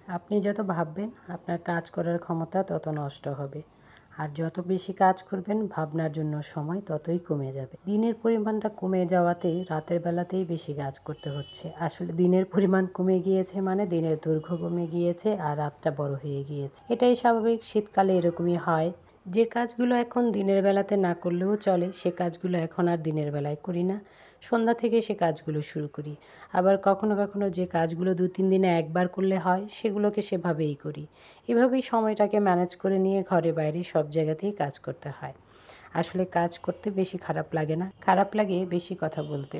আপনি যত ভাববেন আপনার কাজ করার ক্ষমতা তত নষ্ট হবে, আর যত বেশি কাজ করবেন ভাবনার জন্য সময় ততই কমে যাবে। দিনের পরিমাণটা কমে যাওয়াতে রাতের বেলাতেই বেশি কাজ করতে হচ্ছে। আসলে দিনের পরিমাণ কমে গিয়েছে মানে দিনের দৈর্ঘ্য কমে গিয়েছে আর রাতটা বড় হয়ে গিয়েছে। এটাই স্বাভাবিক, শীতকালে এরকমই হয়। যে কাজগুলো এখন দিনের বেলাতে না করলেও চলে সে কাজগুলো এখন আর দিনের বেলায় করি না, সন্ধ্যা থেকে সে কাজগুলো শুরু করি। আবার কখনো কখনো যে কাজগুলো 2-3 দিনে একবার করলে হয় সেগুলোকে সেভাবেই করি। এভাবেই সময়টাকে ম্যানেজ করে নিয়ে ঘরে বাইরে সব জায়গাতেই কাজ করতে হয়। আসলে কাজ করতে বেশি খারাপ লাগে না, খারাপ লাগে বেশি কথা বলতে।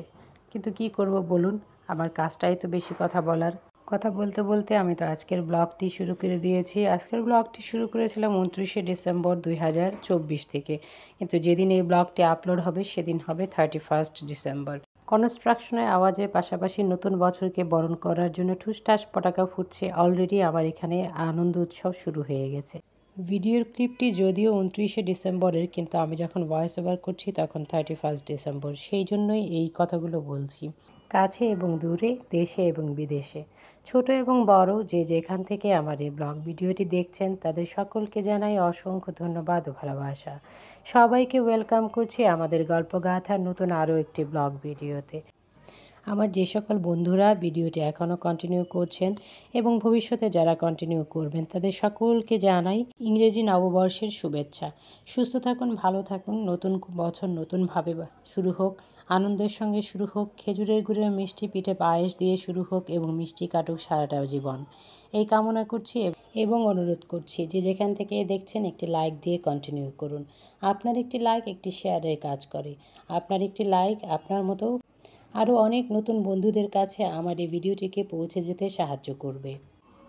কিন্তু কি করব বলুন, আমার কাজটাই তো বেশি কথা বলার। কথা বলতে বলতে আমি তো আজকের ব্লগটি শুরু করে দিয়েছি। আজকের ব্লগটি শুরু করেছিলাম 29শে ডিসেম্বর 2024 থেকে, কিন্তু যেদিন এই ব্লগটি আপলোড হবে সেদিন হবে 31 ডিসেম্বর। কনস্ট্রাকশনের আওয়াজের পাশাপাশি নতুন বছরকে বরণ করার জন্য ঠুসঠাস পটাকা ফুটছে। অলরেডি আমার এখানে আনন্দ উৎসব শুরু হয়ে গেছে। ভিডিওর ক্লিপটি যদিও 29শে ডিসেম্বরের, কিন্তু আমি যখন ভয়েস ওভার করছি তখন 31 ডিসেম্বর, সেই জন্যই এই কথাগুলো বলছি। কাছে এবং দূরে, দেশে এবং বিদেশে, ছোট এবং বড় যে যেখান থেকে আমার এই ব্লগ ভিডিওটি দেখছেন তাদের সকলকে জানাই অসংখ্য ধন্যবাদ ও ভালোবাসা। সবাইকে ওয়েলকাম করছি আমাদের গল্পগাথার নতুন আরও একটি ব্লগ ভিডিওতে। আমার যে সকল বন্ধুরা ভিডিওটি এখনও কন্টিনিউ করছেন এবং ভবিষ্যতে যারা কন্টিনিউ করবেন তাদের সকলকে জানাই ইংরেজি নববর্ষের শুভেচ্ছা। সুস্থ থাকুন, ভালো থাকুন, নতুন বছর নতুনভাবে শুরু হোক, আনন্দের সঙ্গে শুরু হোক, খেজুরের গুড়ের মিষ্টি পিঠে পায়েস দিয়ে শুরু হোক এবং মিষ্টি কাটুক সারাটা জীবন, এই কামনা করছি এবং অনুরোধ করছি যে যেখান থেকে দেখছেন একটি লাইক দিয়ে কন্টিনিউ করুন। আপনার একটি লাইক একটি শেয়ারের কাজ করে। আপনার একটি লাইক আপনার মতো আরও অনেক নতুন বন্ধুদের কাছে আমার এই ভিডিওটিকে পৌঁছে যেতে সাহায্য করবে।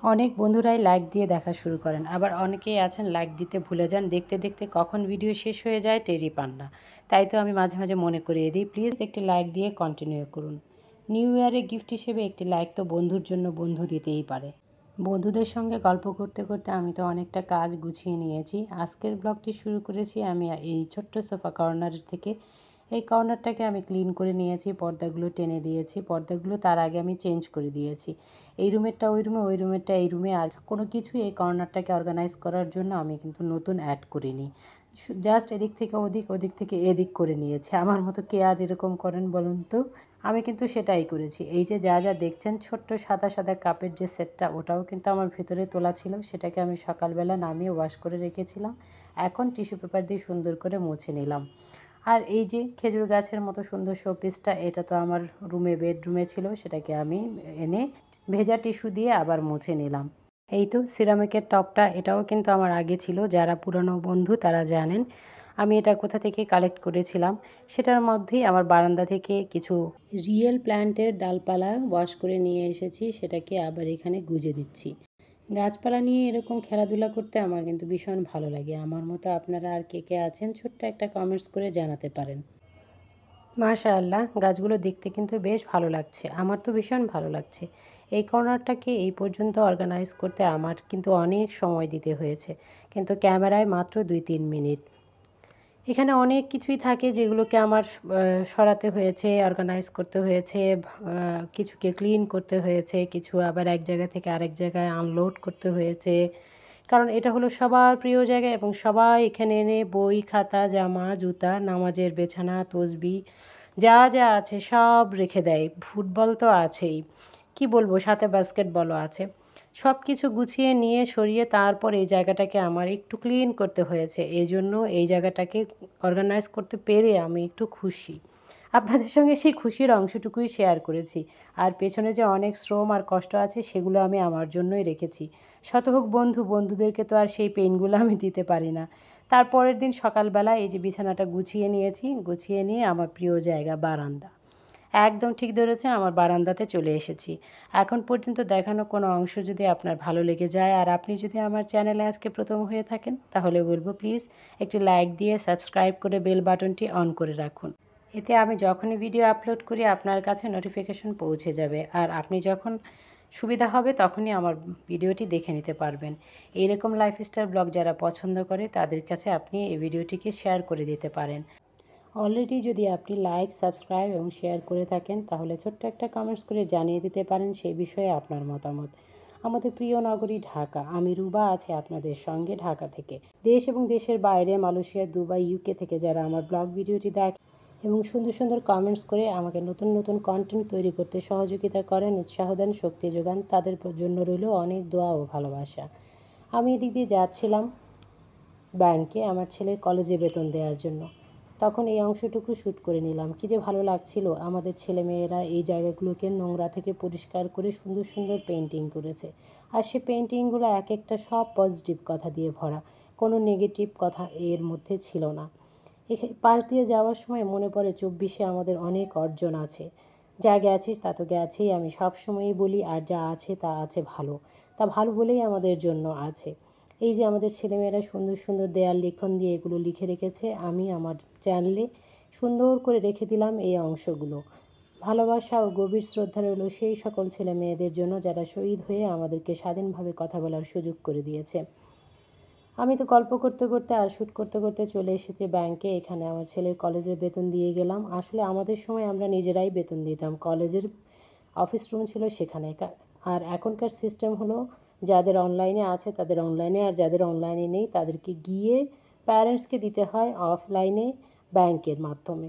অনেক বন্ধুরাই লাইক দিয়ে দেখা শুরু করেন, আবার অনেকেই আছেন লাইক দিতে ভুলে যান, দেখতে দেখতে কখন ভিডিও শেষ হয়ে যায় টেরই পান না। তাই তো আমি মাঝে মাঝে মনে করিয়ে দিই, প্লিজ একটি লাইক দিয়ে কন্টিনিউ করুন। নিউ ইয়ারে গিফট হিসেবে একটি লাইক তো বন্ধুর জন্য বন্ধু দিতেই পারে। বন্ধুদের সঙ্গে গল্প করতে করতে আমি তো অনেকটা কাজ গুছিয়ে নিয়েছি। আজকের ব্লগটি শুরু করেছি আমি এই ছোট্ট সোফা কর্নারের থেকে। এই কর্নারটাকে আমি ক্লিন করে নিয়েছি, পর্দাগুলো টেনে দিয়েছি, পর্দাগুলো তার আগে আমি চেঞ্জ করে দিয়েছি। এই রুমেরটা ওই রুমে, ওই রুমেরটা এই রুমে, আর কোনো কিছুই এই কর্নারটাকে অর্গানাইজ করার জন্য আমি কিন্তু নতুন অ্যাড করিনি। জাস্ট এদিক থেকে ওদিক, ওদিক থেকে এদিক করে নিয়েছি। আমার মতো কে আর এরকম করেন বলুন তো? আমি কিন্তু সেটাই করেছি। এই যে যা যা দেখছেন ছোট্ট সাদা সাদা কাপের যে সেটটা, ওটাও কিন্তু আমার ভেতরে তোলা ছিল, সেটাকে আমি সকালবেলা নামিয়ে ওয়াশ করে রেখেছিলাম। এখন টিস্যু পেপার দিয়ে সুন্দর করে মুছে নিলাম। আর এই যে খেজুর গাছের মতো সুন্দর শোপিসটা, এটা তো আমার বেডরুমে ছিল, সেটাকে আমি এনে ভেজা টিস্যু দিয়ে আবার মুছে নিলাম। এই তো সিরামিকের টপটা, এটাও কিন্তু আমার আগে ছিল, যারা পুরনো বন্ধু তারা জানেন আমি এটা কোথা থেকে কালেক্ট করেছিলাম। সেটার মধ্যেই আমার বারান্দা থেকে কিছু রিয়েল প্ল্যান্টের ডালপালা ওয়াশ করে নিয়ে এসেছি, সেটাকে আবার এখানে গুজে দিচ্ছি। গাছপালা নিয়ে এরকম খেলাধুলা করতে আমার কিন্তু ভীষণ ভালো লাগে। আমার মতো আপনারা আর কে কে আছেন ছোট্ট একটা কমেন্টস করে জানাতে পারেন। মাশাআল্লাহ, গাছগুলো দেখতে কিন্তু বেশ ভালো লাগছে, আমার তো ভীষণ ভালো লাগছে। এই কর্নারটাকে এই পর্যন্ত অর্গানাইজ করতে আমার কিন্তু অনেক সময় দিতে হয়েছে, কিন্তু ক্যামেরায় মাত্র 2-3 মিনিট। এখানে অনেক কিছুই থাকে যেগুলোকে আমার সরাতে হয়েছে, অর্গানাইজ করতে হয়েছে, কিছুকে ক্লিন করতে হয়েছে, কিছু আবার এক জায়গা থেকে আরেক জায়গায় আনলোড করতে হয়েছে। কারণ এটা হলো সবার প্রিয় জায়গা এবং সবাই এখানে এনে বই, খাতা, জামা, জুতা, নামাজের বিছানা, তসবিহ যা যা আছে সব রেখে দেয়। ফুটবল তো আছেই, কি বলবো, সাথে বাস্কেটবলও আছে। সব কিছু গুছিয়ে নিয়ে সরিয়ে তারপর এই জায়গাটাকে আমার একটু ক্লিন করতে হয়েছে। এই জন্য এই জায়গাটাকে অর্গানাইজ করতে পেরে আমি একটু খুশি। আপনাদের সঙ্গে সেই খুশির অংশটুকুই শেয়ার করেছি। আর পেছনে যে অনেক শ্রম আর কষ্ট আছে সেগুলো আমি আমার জন্যই রেখেছি। শত হোক বন্ধু, বন্ধুদেরকে তো আর সেই পেইনগুলো আমি দিতে পারি না। তারপরের দিন সকালবেলা এই যে বিছানাটা গুছিয়ে নিয়েছি, গুছিয়ে নিয়ে আমার প্রিয় জায়গা বারান্দা, একদম ঠিক ধরেছেন, আমার বারান্দাতে চলে এসেছি। এখন পর্যন্ত দেখানো কোনো অংশ যদি আপনার ভালো লেগে যায় আর আপনি যদি আমার চ্যানেলে আজকে প্রথম হয়ে থাকেন তাহলে বলবো প্লিজ একটি লাইক দিয়ে সাবস্ক্রাইব করে বেল বাটনটি অন করে রাখুন। এতে আমি যখনই ভিডিও আপলোড করি আপনার কাছে নোটিফিকেশন পৌঁছে যাবে, আর আপনি যখন সুবিধা হবে তখনই আমার ভিডিওটি দেখে নিতে পারবেন। এইরকম লাইফস্টাইল ব্লগ যারা পছন্দ করে তাদের কাছে আপনি এই ভিডিওটিকে শেয়ার করে দিতে পারেন। অলরেডি যদি আপনি লাইক, সাবস্ক্রাইব এবং শেয়ার করে থাকেন তাহলে ছোট্ট একটা কমেন্টস করে জানিয়ে দিতে পারেন সেই বিষয়ে আপনার মতামত। আমাদের প্রিয় নগরী ঢাকা। আমি রুবা আছি আপনাদের সঙ্গে ঢাকা থেকে। দেশ এবং দেশের বাইরে মালয়েশিয়া, দুবাই, ইউকে থেকে যারা আমার ব্লগ ভিডিওটি দেখে এবং সুন্দর সুন্দর কমেন্টস করে আমাকে নতুন নতুন কন্টেন্ট তৈরি করতে সহযোগিতা করেন, উৎসাহ দেন, শক্তি যোগান, তাদের জন্য রইল অনেক দোয়া ও ভালোবাসা। আমি এদিক দিয়ে যাচ্ছিলাম ব্যাংকে আমার ছেলের কলেজে বেতন দেওয়ার জন্য। তখন এই অংশটুকু শ্যুট করে নিলাম। কী যে ভালো লাগছিল। আমাদের ছেলেমেয়েরা এই জায়গাগুলোকে নোংরা থেকে পরিষ্কার করে সুন্দর সুন্দর পেন্টিং করেছে। আর সে পেন্টিংগুলো এক একটা সব পজিটিভ কথা দিয়ে ভরা, কোনো নেগেটিভ কথা এর মধ্যে ছিল না। পাশ দিয়ে যাওয়ার সময় মনে পড়ে 24-এ আমাদের অনেক অর্জন আছে। যা গেছিস তা তো গেছেই, আমি সবসময়ই বলি, আর যা আছে তা আছে ভালো। তা ভালো বলেই আমাদের জন্য আছে। এই যে আমাদের ছেলেমেয়েরা সুন্দর সুন্দর দেয়াল লিখন দিয়ে এগুলো লিখে রেখেছে, আমি আমার চ্যানেলে সুন্দর করে রেখে দিলাম এই অংশগুলো। ভালোবাসা ও গভীর শ্রদ্ধা রইল সেই সকল ছেলে মেয়েদের জন্য যারা শহীদ হয়ে আমাদেরকে স্বাধীনভাবে কথা বলার সুযোগ করে দিয়েছে। আমি তো গল্প করতে করতে আর শ্যুট করতে করতে চলে এসেছি ব্যাংকে। এখানে আমার ছেলের কলেজের বেতন দিয়ে গেলাম। আসলে আমাদের সময় আমরা নিজেরাই বেতন দিতাম, কলেজের অফিস রুম ছিল সেখানে। আর এখনকার সিস্টেম হলো যাদের অনলাইনে আছে তাদের অনলাইনে, আর যাদের অনলাইনে নেই তাদেরকে গিয়ে প্যারেন্টসকে দিতে হয় অফলাইনে ব্যাংকের মাধ্যমে।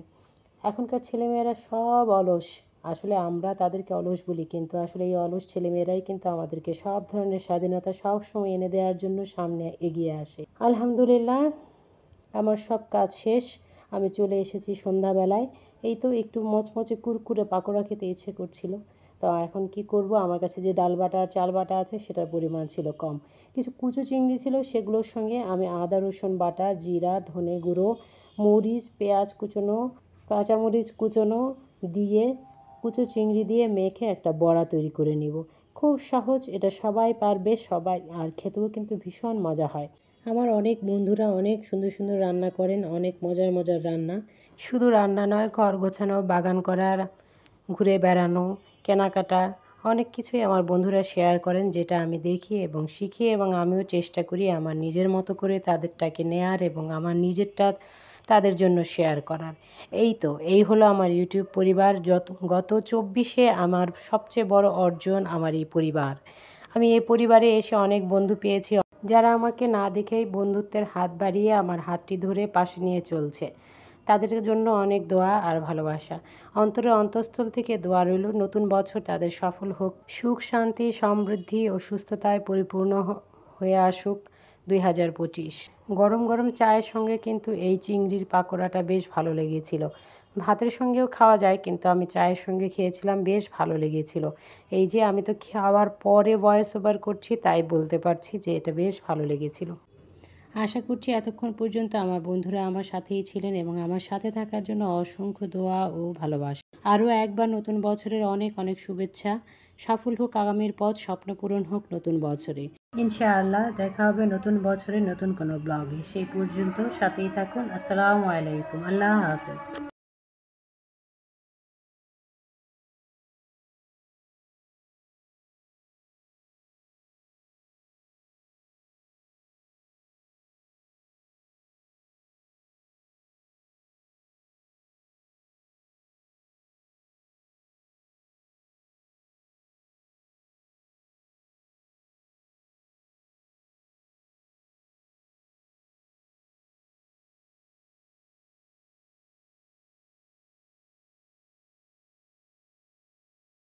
এখনকার ছেলেমেয়েরা সব অলস। আসলে আমরা তাদেরকে অলস বলি, কিন্তু আসলে এই অলস ছেলেমেয়েরাই কিন্তু আমাদেরকে সব ধরনের স্বাধীনতা সব সময় এনে দেওয়ার জন্য সামনে এগিয়ে আসে। আলহামদুলিল্লাহ, আমার সব কাজ শেষ। আমি চলে এসেছি সন্ধ্যাবেলায়। এই তো একটু মচমচে কুরকুরে পাকোড়া খেতে ইচ্ছে করছিল। তো এখন কি করব, আমার কাছে যে ডাল বাটা চাল বাটা আছে সেটার পরিমাণ ছিল কম। কিছু কুচো চিংড়ি ছিল, সেগুলোর সঙ্গে আমি আদা রসুন বাটা, জিরা, ধনে গুঁড়ো, মরিচ, পেঁয়াজ কুচোনো, কাঁচামরিচ কুচোনো দিয়ে কুচো চিংড়ি দিয়ে মেখে একটা বড়া তৈরি করে নিব। খুব সহজ, এটা সবাই পারবে, সবাই, আর খেতেও কিন্তু ভীষণ মজা হয়। আমার অনেক বন্ধুরা অনেক সুন্দর সুন্দর রান্না করেন, অনেক মজার মজার রান্না। শুধু রান্না নয়, ঘর গোছানো, বাগান করার, ঘুরে বেড়ানো, কেনাকাটা, অনেক কিছুই আমার বন্ধুরা শেয়ার করেন, যেটা আমি দেখি এবং শিখি, এবং আমিও চেষ্টা করি আমার নিজের মতো করে তাদেরটাকে নেয়ার এবং আমার নিজেরটা তাদের জন্য শেয়ার করার। এই হলো আমার ইউটিউব পরিবার। গত 24-এ আমার সবচেয়ে বড় অর্জন আমার এই পরিবার। আমি এই পরিবারে এসে অনেক বন্ধু পেয়েছি যারা আমাকে না দেখেই বন্ধুত্বের হাত বাড়িয়ে আমার হাতটি ধরে পাশে নিয়ে চলছে। তাদের জন্য অনেক দোয়া আর ভালোবাসা। অন্তরের অন্তঃস্থল থেকে দোয়া রইল নতুন বছর তাদের সফল হোক, সুখ শান্তি সমৃদ্ধি ও সুস্থতায় পরিপূর্ণ হয়ে আসুক 2025। গরম গরম চায়ের সঙ্গে কিন্তু এই চিংড়ির পাকোড়াটা বেশ ভালো লেগেছিল। ভাতের সঙ্গেও খাওয়া যায়, কিন্তু আমি চায়ের সঙ্গে খেয়েছিলাম, বেশ ভালো লেগেছিল। এই যে আমি তো খাওয়ার পরে ভয়েস ওভার করছি, তাই বলতে পারছি যে এটা বেশ ভালো লেগেছিল। আশা করছি এতক্ষণ পর্যন্ত আমার বন্ধুরা আমার সাথেই ছিলেন এবং আমার সাথে থাকার জন্য অসংখ্য দোয়া ও ভালোবাসা। আরও একবার নতুন বছরের অনেক অনেক শুভেচ্ছা। সফল হোক আগামীর পথ, স্বপ্ন পূরণ হোক নতুন বছরে। ইনশাআল্লাহ দেখা হবে নতুন বছরে নতুন কোনো ব্লগে। সেই পর্যন্ত সাথেই থাকুন। আসসালামু আলাইকুম। আল্লাহ হাফেজ।